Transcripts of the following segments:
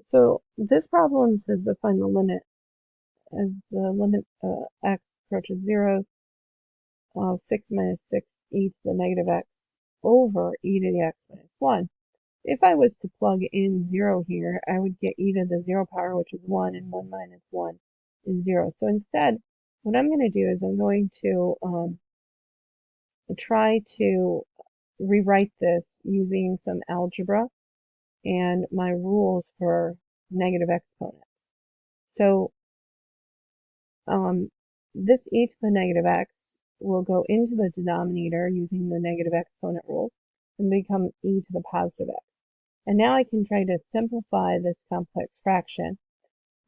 So this problem says to find the limit as the limit x approaches 0 of 6 minus 6 e to the negative x over e to the x minus 1. If I was to plug in 0 here, I would get e to the 0 power, which is 1, and 1 minus 1 is 0. So instead, what I'm going to do is I'm going to try to rewrite this using some algebra and my rules for negative exponents. So this e to the negative x will go into the denominator using the negative exponent rules and become e to the positive x. And now I can try to simplify this complex fraction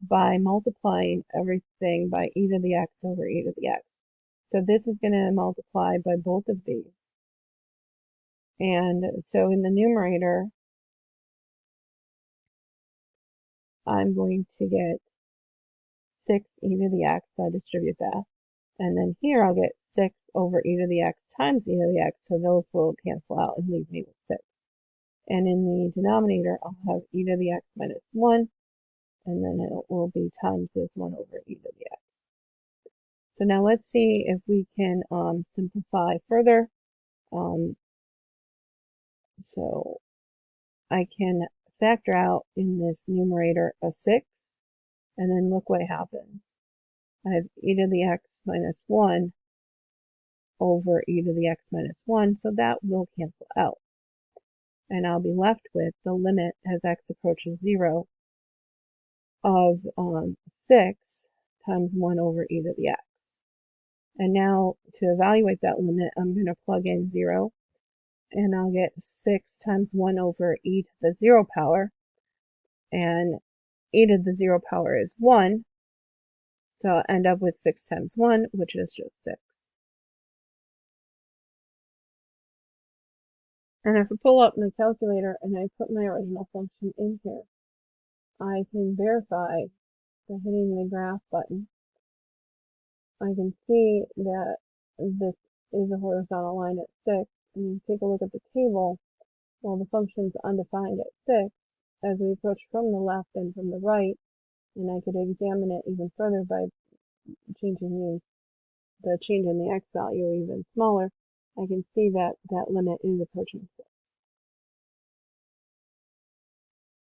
by multiplying everything by e to the x over e to the x. So this is going to multiply by both of these. And so in the numerator, I'm going to get 6 e to the x, so I distribute that. And then here I'll get 6 over e to the x times e to the x, so those will cancel out and leave me with 6. And in the denominator, I'll have e to the x minus 1, and then it will be times this 1 over e to the x. So now let's see if we can simplify further. So I can factor out in this numerator a 6, and then look what happens. I have e to the x minus 1 over e to the x minus 1, so that will cancel out. And I'll be left with the limit as x approaches 0 of 6 times 1 over e to the x. And now to evaluate that limit, I'm going to plug in 0, and I'll get 6 times 1 over e to the 0 power, and e to the 0 power is 1, so I'll end up with 6 times 1, which is just 6. And if I pull up my calculator and I put my original function in here, I can verify by hitting the graph button. I can see that this is a horizontal line at 6, and take a look at the table. Well, the function's undefined at 6. As we approach from the left and from the right, and I could examine it even further by changing the change in the x value even smaller, I can see that that limit is approaching 6.